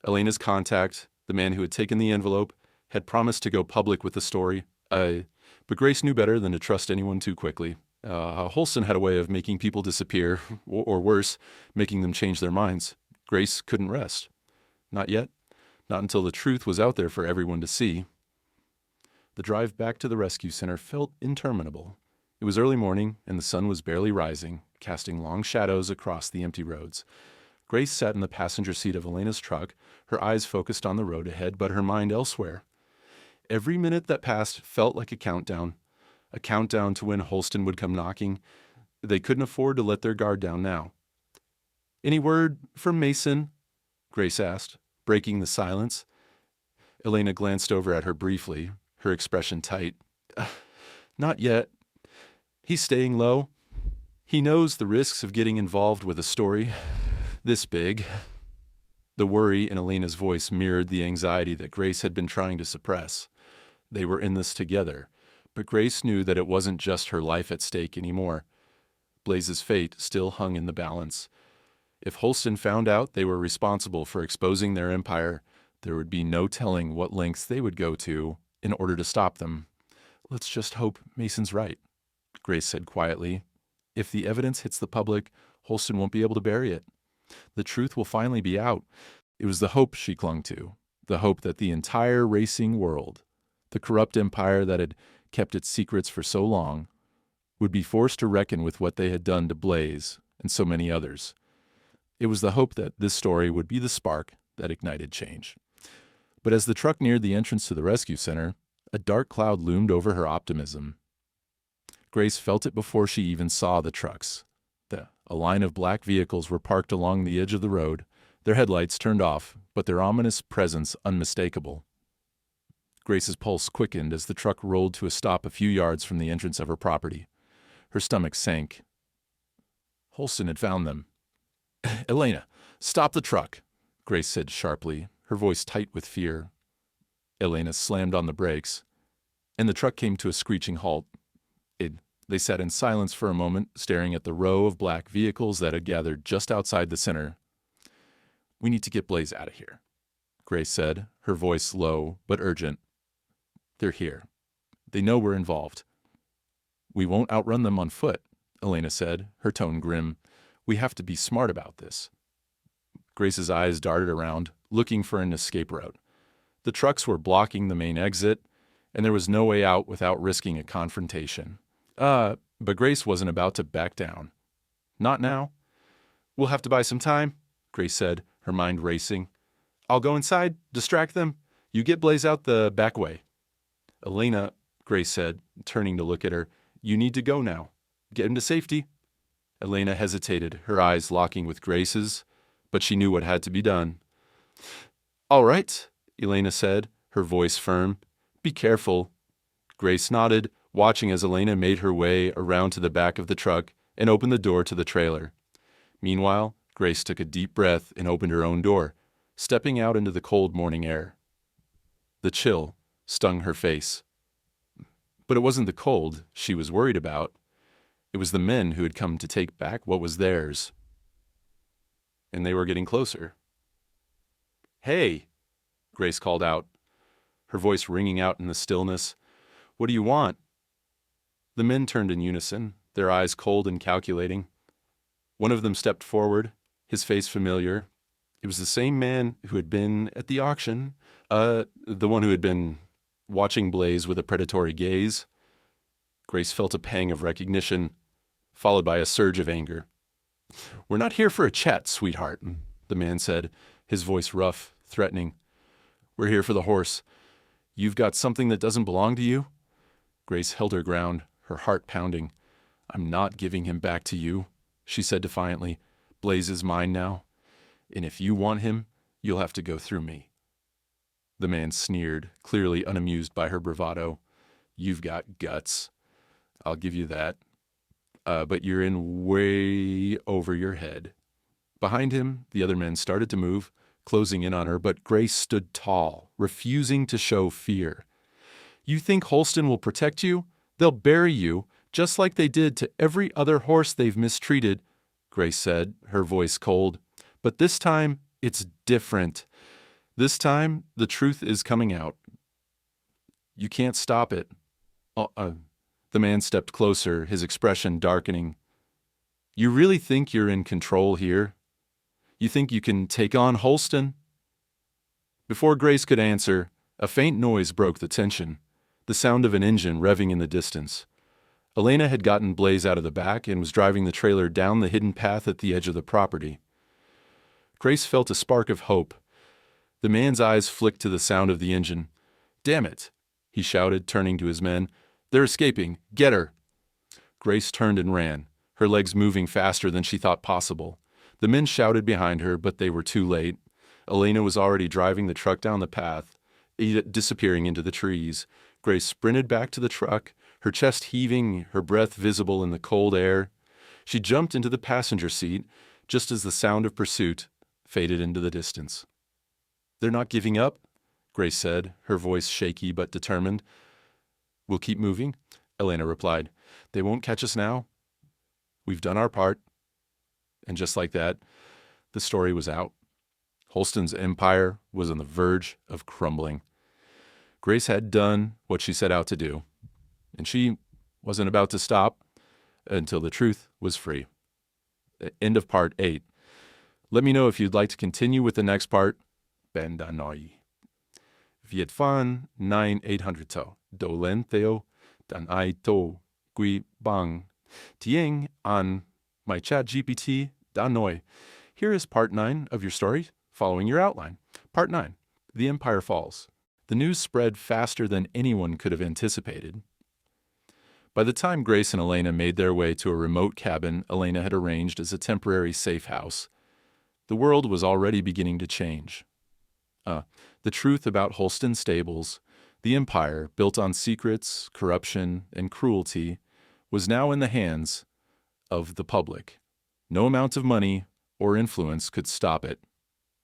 A: Elena's contact, the man who had taken the envelope, had promised to go public with the story, but Grace knew better than to trust anyone too quickly. Holston had a way of making people disappear, or worse, making them change their minds. Grace couldn't rest. Not yet. Not until the truth was out there for everyone to see. The drive back to the rescue center felt interminable. It was early morning, and the sun was barely rising, casting long shadows across the empty roads. Grace sat in the passenger seat of Elena's truck, her eyes focused on the road ahead, but her mind elsewhere. Every minute that passed felt like a countdown to when Holston would come knocking. They couldn't afford to let their guard down now. "Any word from Mason?" Grace asked, breaking the silence. Elena glanced over at her briefly, her expression tight. "Not yet. He's staying low. He knows the risks of getting involved with a story this big." The worry in Elena's voice mirrored the anxiety that Grace had been trying to suppress. They were in this together, but Grace knew that it wasn't just her life at stake anymore. Blaze's fate still hung in the balance. If Holston found out they were responsible for exposing their empire, there would be no telling what lengths they would go to in order to stop them. "Let's just hope Mason's right," Grace said quietly. "If the evidence hits the public, Holston won't be able to bury it. The truth will finally be out." It was the hope she clung to, the hope that the entire racing world, the corrupt empire that had kept its secrets for so long, would be forced to reckon with what they had done to Blaze and so many others. It was the hope that this story would be the spark that ignited change. But as the truck neared the entrance to the rescue center, a dark cloud loomed over her optimism. Grace felt it before she even saw the trucks. A line of black vehicles were parked along the edge of the road, their headlights turned off, but their ominous presence unmistakable. Grace's pulse quickened as the truck rolled to a stop a few yards from the entrance of her property. Her stomach sank. Holston had found them. "Elena, stop the truck," Grace said sharply, her voice tight with fear. Elena slammed on the brakes, and the truck came to a screeching halt. They sat in silence for a moment, staring at the row of black vehicles that had gathered just outside the center. "We need to get Blaze out of here," Grace said, her voice low but urgent. "They're here. They know we're involved." "We won't outrun them on foot," Elena said, her tone grim. "We have to be smart about this." Grace's eyes darted around, looking for an escape route. The trucks were blocking the main exit, and there was no way out without risking a confrontation. But Grace wasn't about to back down. "Not now." "We'll have to buy some time," Grace said, her mind racing. "I'll go inside, distract them. You get Blaze out the back way." "Elena," Grace said, turning to look at her, "you need to go now. Get him to safety." Elena hesitated, her eyes locking with Grace's, but she knew what had to be done. "All right," Elena said, her voice firm. "Be careful." Grace nodded, watching as Elena made her way around to the back of the truck and opened the door to the trailer. Meanwhile, Grace took a deep breath and opened her own door, stepping out into the cold morning air. The chill stung her face. But it wasn't the cold she was worried about. It was the men who had come to take back what was theirs. And they were getting closer. "Hey," Grace called out, her voice ringing out in the stillness. "What do you want?" The men turned in unison, their eyes cold and calculating. One of them stepped forward, his face familiar. It was the same man who had been at the auction, the one who had been watching Blaze with a predatory gaze. Grace felt a pang of recognition. followed by a surge of anger. "We're not here for a chat, sweetheart," the man said, his voice rough, threatening. "We're here for the horse. You've got something that doesn't belong to you?" Grace held her ground, her heart pounding. "I'm not giving him back to you," she said defiantly. "Blaze is mine now, and if you want him, you'll have to go through me." The man sneered, clearly unamused by her bravado. "You've got guts. I'll give you that. But you're in way over your head." Behind him, the other men started to move, closing in on her, but Grace stood tall, refusing to show fear. "You think Holston will protect you? They'll bury you, just like they did to every other horse they've mistreated," Grace said, her voice cold. "But this time, it's different. This time, the truth is coming out. You can't stop it." The man stepped closer, his expression darkening. "You really think you're in control here? You think you can take on Holston?" Before Grace could answer, a faint noise broke the tension, the sound of an engine revving in the distance. Elena had gotten Blaze out of the back and was driving the trailer down the hidden path at the edge of the property. Grace felt a spark of hope. The man's eyes flicked to the sound of the engine. "Damn it," he shouted, turning to his men. "They're escaping. Get her." Grace turned and ran, her legs moving faster than she thought possible. The men shouted behind her, but they were too late. Elena was already driving the truck down the path, disappearing into the trees. Grace sprinted back to the truck, her chest heaving, her breath visible in the cold air. She jumped into the passenger seat, just as the sound of pursuit faded into the distance. "They're not giving up," Grace said, her voice shaky but determined. "We'll keep moving," Elena replied. "They won't catch us now. We've done our part." And just like that, the story was out. Holston's empire was on the verge of crumbling. Grace had done what she set out to do, and she wasn't about to stop until the truth was free. End of part 8. Let me know if you'd like to continue with the next part. Ben Danoi. Viet Fan 9800 Dolen Theo Dan Ai To Gui Bang Tieng on my chat GPT Danoi. Here is part 9 of your story, following your outline. Part 9. The Empire Falls. The news spread faster than anyone could have anticipated. By the time Grace and Elena made their way to a remote cabin Elena had arranged as a temporary safe house, the world was already beginning to change. The truth about Holston Stables, the empire built on secrets, corruption, and cruelty, was now in the hands of the public. No amount of money or influence could stop it.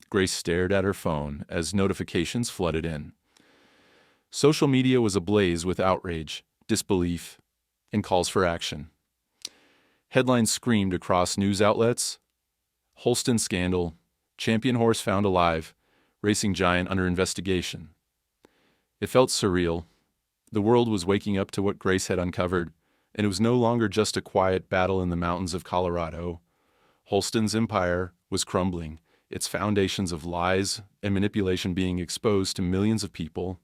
A: Grace stared at her phone as notifications flooded in. Social media was ablaze with outrage, disbelief, and calls for action. Headlines screamed across news outlets: Holston scandal, champion horse found alive, racing giant under investigation. It felt surreal. The world was waking up to what Grace had uncovered, and it was no longer just a quiet battle in the mountains of Colorado. Holston's empire was crumbling, its foundations of lies and manipulation being exposed to millions of people.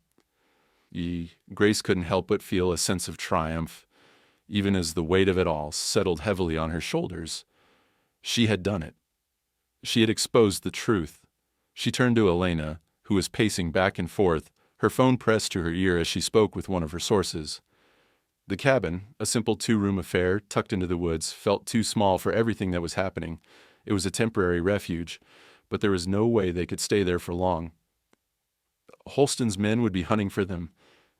A: Grace couldn't help but feel a sense of triumph, even as the weight of it all settled heavily on her shoulders. She had done it. She had exposed the truth. She turned to Elena, who was pacing back and forth, her phone pressed to her ear as she spoke with one of her sources. The cabin, a simple 2-room affair tucked into the woods, felt too small for everything that was happening. It was a temporary refuge, but there was no way they could stay there for long. Holston's men would be hunting for them.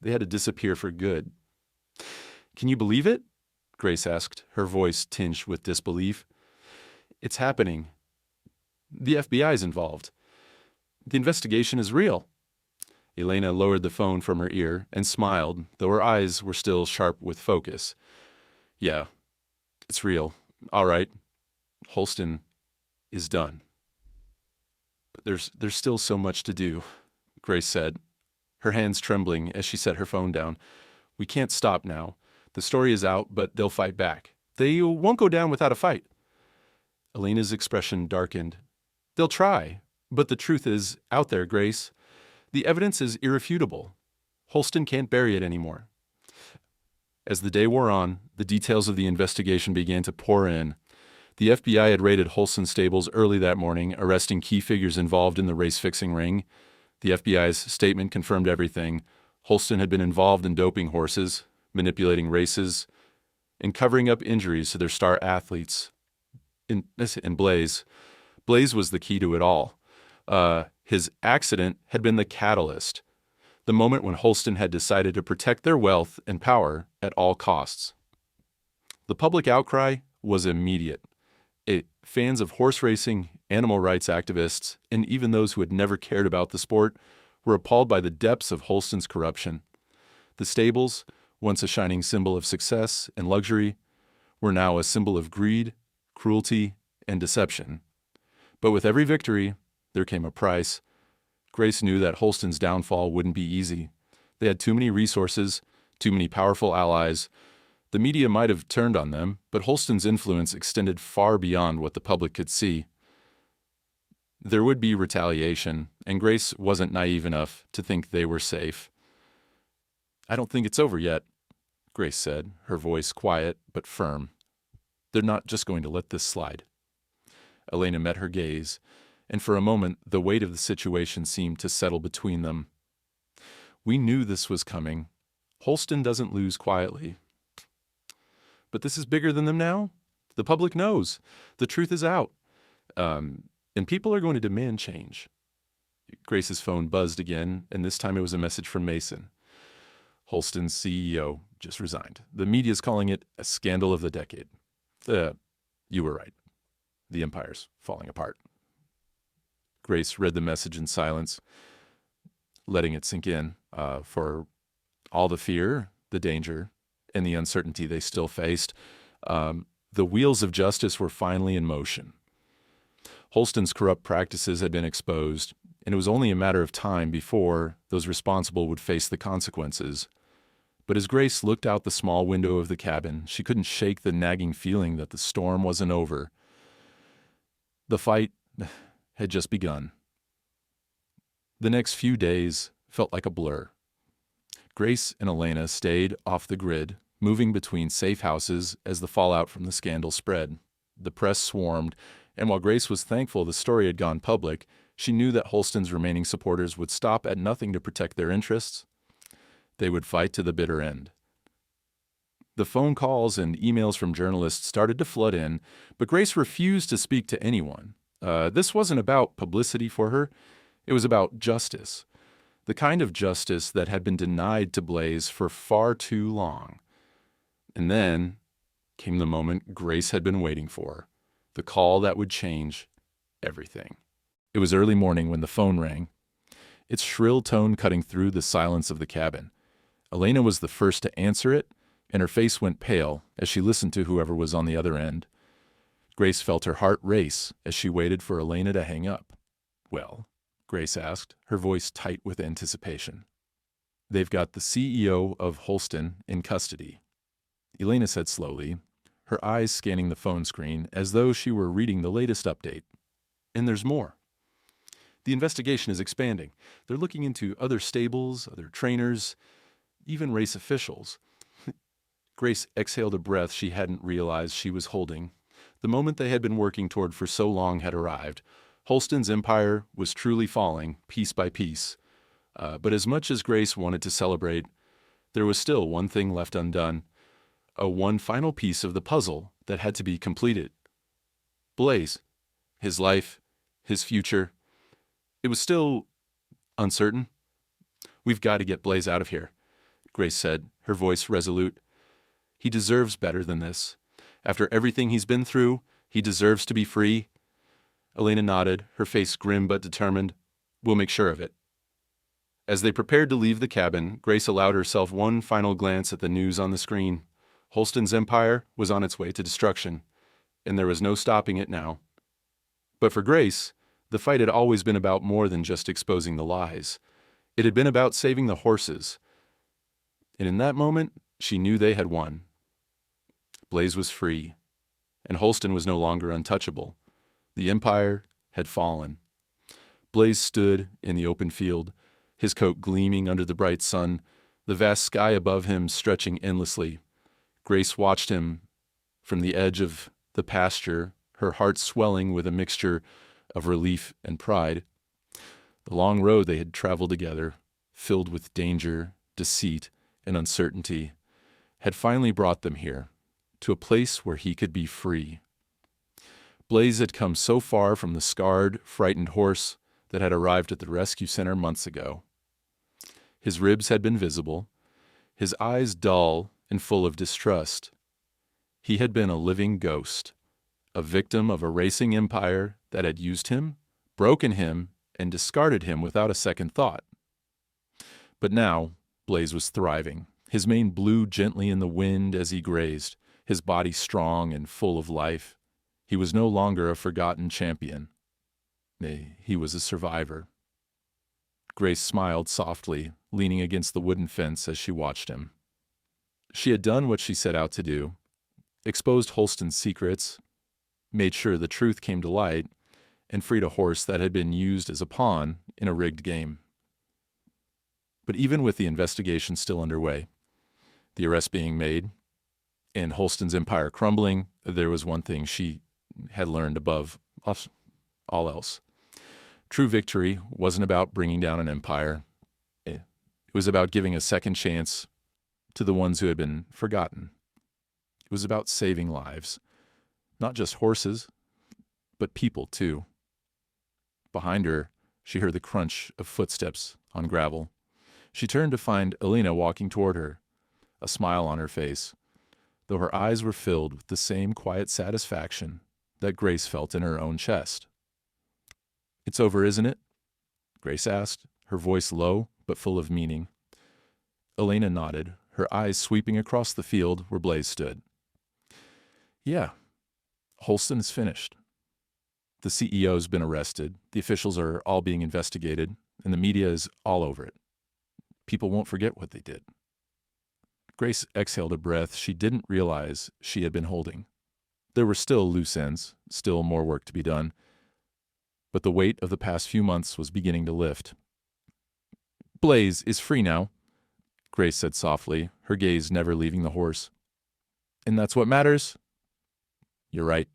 A: They had to disappear for good. "Can you believe it?" Grace asked, her voice tinged with disbelief. "It's happening. The FBI's involved. The investigation is real." Elena lowered the phone from her ear and smiled, though her eyes were still sharp with focus. "Yeah, it's real. All right. Holston is done." "But there's still so much to do," Grace said, her hands trembling as she set her phone down. "We can't stop now. The story is out, but they'll fight back. They won't go down without a fight." Elena's expression darkened. "They'll try, but the truth is out there, Grace. The evidence is irrefutable. Holston can't bury it anymore." As the day wore on, the details of the investigation began to pour in. The FBI had raided Holston Stables early that morning, arresting key figures involved in the race-fixing ring. The FBI's statement confirmed everything. Holston had been involved in doping horses, manipulating races, and covering up injuries to their star athletes. And Blaze was the key to it all. His accident had been the catalyst, the moment when Holston had decided to protect their wealth and power at all costs. The public outcry was immediate. Fans of horse racing, animal rights activists, and even those who had never cared about the sport were appalled by the depths of Holston's corruption. The stables, once a shining symbol of success and luxury, were now a symbol of greed, cruelty, and deception. But with every victory, there came a price. Grace knew that Holston's downfall wouldn't be easy. They had too many resources, too many powerful allies. The media might have turned on them, but Holston's influence extended far beyond what the public could see. There would be retaliation, and Grace wasn't naive enough to think they were safe. "I don't think it's over yet," Grace said, her voice quiet but firm. "They're not just going to let this slide." Elena met her gaze, and for a moment the weight of the situation seemed to settle between them. "We knew this was coming. Holston doesn't lose quietly. But this is bigger than them now. The public knows. The truth is out. And people are going to demand change." Grace's phone buzzed again, and this time it was a message from Mason. "Holston's CEO just resigned. The media's calling it a scandal of the decade. You were right. The empire's falling apart." Grace read the message in silence, letting it sink in. For all the fear, the danger, and the uncertainty they still faced, the wheels of justice were finally in motion. Holston's corrupt practices had been exposed, and it was only a matter of time before those responsible would face the consequences. But as Grace looked out the small window of the cabin, she couldn't shake the nagging feeling that the storm wasn't over. The fight had just begun. The next few days felt like a blur. Grace and Elena stayed off the grid, moving between safe houses as the fallout from the scandal spread. The press swarmed, and while Grace was thankful the story had gone public, she knew that Holston's remaining supporters would stop at nothing to protect their interests. They would fight to the bitter end. The phone calls and emails from journalists started to flood in, but Grace refused to speak to anyone. This wasn't about publicity for her. It was about justice. The kind of justice that had been denied to Blaze for far too long. And then came the moment Grace had been waiting for, the call that would change everything. It was early morning when the phone rang, its shrill tone cutting through the silence of the cabin. Elena was the first to answer it, and her face went pale as she listened to whoever was on the other end. Grace felt her heart race as she waited for Elena to hang up. "Well?" Grace asked, her voice tight with anticipation. "They've got the CEO of Holston in custody," Elena said slowly, her eyes scanning the phone screen as though she were reading the latest update. "And there's more. The investigation is expanding. They're looking into other stables, other trainers, even race officials." Grace exhaled a breath she hadn't realized she was holding. The moment they had been working toward for so long had arrived. Holston's empire was truly falling, piece by piece. But as much as Grace wanted to celebrate, there was still one thing left undone. One final piece of the puzzle that had to be completed. Blaze. His life, his future. It was still uncertain. "We've got to get Blaze out of here," Grace said, her voice resolute. "He deserves better than this. After everything he's been through, he deserves to be free." Elena nodded, her face grim but determined. "We'll make sure of it." As they prepared to leave the cabin, Grace allowed herself one final glance at the news on the screen. Holston's empire was on its way to destruction, and there was no stopping it now. But for Grace, the fight had always been about more than just exposing the lies. It had been about saving the horses. And in that moment, she knew they had won. Blaze was free, and Holston was no longer untouchable. The empire had fallen. Blaze stood in the open field, his coat gleaming under the bright sun, the vast sky above him stretching endlessly. Grace watched him from the edge of the pasture, her heart swelling with a mixture of relief and pride. The long road they had traveled together, filled with danger, deceit, and uncertainty, had finally brought them here, to a place where he could be free. Blaze had come so far from the scarred, frightened horse that had arrived at the rescue center months ago. His ribs had been visible, his eyes dull and full of distrust. He had been a living ghost, a victim of a racing empire that had used him, broken him, and discarded him without a second thought. But now, Blaze was thriving. His mane blew gently in the wind as he grazed, his body strong and full of life. He was no longer a forgotten champion. Nay, he was a survivor. Grace smiled softly, leaning against the wooden fence as she watched him. She had done what she set out to do, exposed Holston's secrets, made sure the truth came to light, and freed a horse that had been used as a pawn in a rigged game. But even with the investigation still underway, the arrest being made, and Holston's empire crumbling, there was one thing she had learned above all else. True victory wasn't about bringing down an empire. It was about giving a second chance to the ones who had been forgotten. It was about saving lives, not just horses, but people too. Behind her, she heard the crunch of footsteps on gravel. She turned to find Elena walking toward her, a smile on her face, though her eyes were filled with the same quiet satisfaction that Grace felt in her own chest. "It's over, isn't it?" Grace asked, her voice low but full of meaning. Elena nodded, her eyes sweeping across the field where Blaze stood. "Yeah, Holston is finished. The CEO's been arrested, the officials are all being investigated, and the media is all over it. People won't forget what they did." Grace exhaled a breath she didn't realize she had been holding. There were still loose ends, still more work to be done, but the weight of the past few months was beginning to lift. "Blaze is free now," Grace said softly, her gaze never leaving the horse. "And that's what matters?" "You're right,"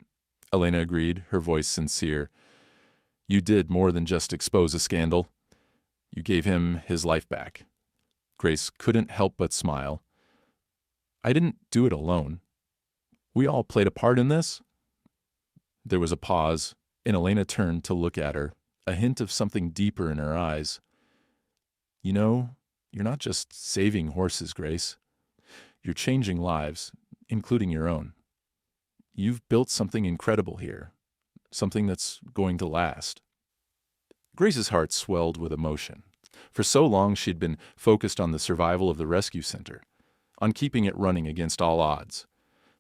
A: Elena agreed, her voice sincere. "You did more than just expose a scandal. You gave him his life back." Grace couldn't help but smile. "I didn't do it alone. We all played a part in this." There was a pause, and Elena turned to look at her, a hint of something deeper in her eyes. "You know, you're not just saving horses, Grace. You're changing lives, including your own. You've built something incredible here, something that's going to last." Grace's heart swelled with emotion. For so long she'd been focused on the survival of the rescue center, on keeping it running against all odds.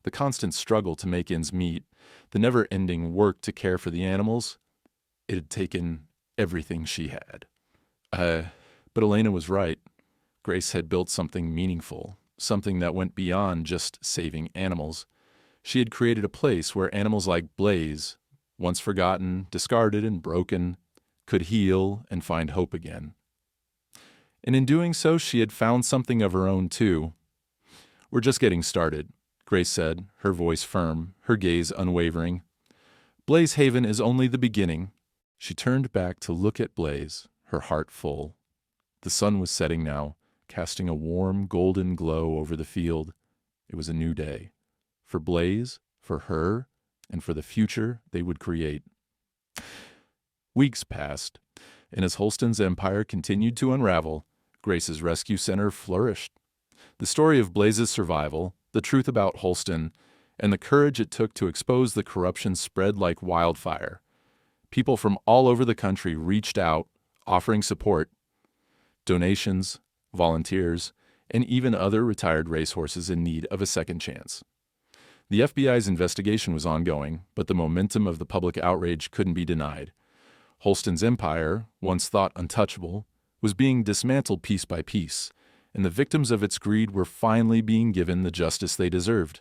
A: The constant struggle to make ends meet, the never-ending work to care for the animals, it had taken everything she had. But Elena was right. Grace had built something meaningful, something that went beyond just saving animals. She had created a place where animals like Blaze, once forgotten, discarded, and broken, could heal and find hope again. And in doing so, she had found something of her own, too. "We're just getting started," Grace said, her voice firm, her gaze unwavering. "Blaze Haven is only the beginning." She turned back to look at Blaze, her heart full. The sun was setting now, casting a warm, golden glow over the field. It was a new day. For Blaze, for her, and for the future they would create. Weeks passed, and as Holston's empire continued to unravel, Grace's rescue center flourished. The story of Blaze's survival, the truth about Holston, and the courage it took to expose the corruption spread like wildfire. People from all over the country reached out, offering support, donations, volunteers, and even other retired racehorses in need of a second chance. The FBI's investigation was ongoing, but the momentum of the public outrage couldn't be denied. Holston's empire, once thought untouchable, was being dismantled piece by piece, and the victims of its greed were finally being given the justice they deserved.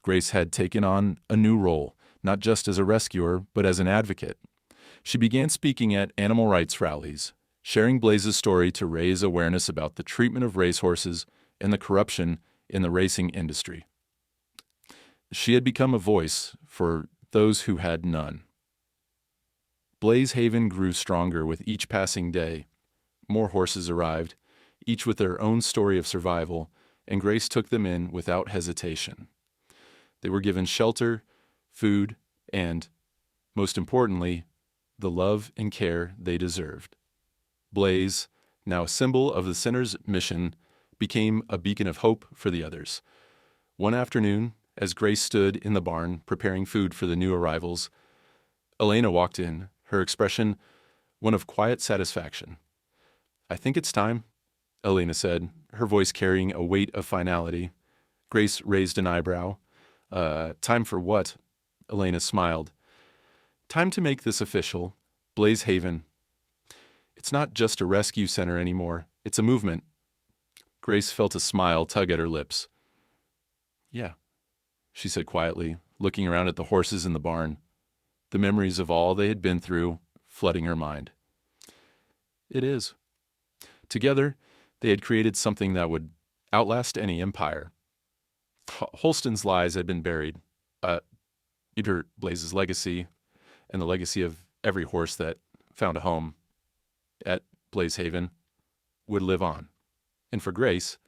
A: Grace had taken on a new role, not just as a rescuer, but as an advocate. She began speaking at animal rights rallies, sharing Blaze's story to raise awareness about the treatment of racehorses and the corruption in the racing industry. She had become a voice for those who had none. Blaze Haven grew stronger with each passing day. More horses arrived, each with their own story of survival, and Grace took them in without hesitation. They were given shelter, food, and, most importantly, the love and care they deserved. Blaze, now a symbol of the center's mission, became a beacon of hope for the others. One afternoon, as Grace stood in the barn preparing food for the new arrivals, Elena walked in, her expression one of quiet satisfaction. "I think it's time," Elena said, her voice carrying a weight of finality. Grace raised an eyebrow. Time for what?" Elena smiled. "Time to make this official. Blaze Haven. It's not just a rescue center anymore. It's a movement." Grace felt a smile tug at her lips. "Yeah," she said quietly, looking around at the horses in the barn, the memories of all they had been through flooding her mind. "It is." Together, they had created something that would outlast any empire. Holston's lies had been buried. Either Blaze's legacy and the legacy of every horse that found a home at Blaze Haven would live on. And for Grace,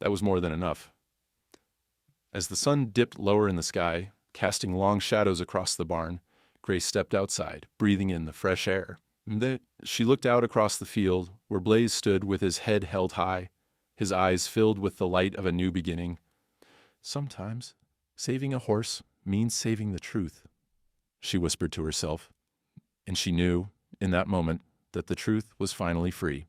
A: that was more than enough. As the sun dipped lower in the sky, casting long shadows across the barn, Grace stepped outside, breathing in the fresh air. Then she looked out across the field, where Blaze stood with his head held high, his eyes filled with the light of a new beginning. "Sometimes saving a horse means saving the truth," she whispered to herself. And she knew, in that moment, that the truth was finally free.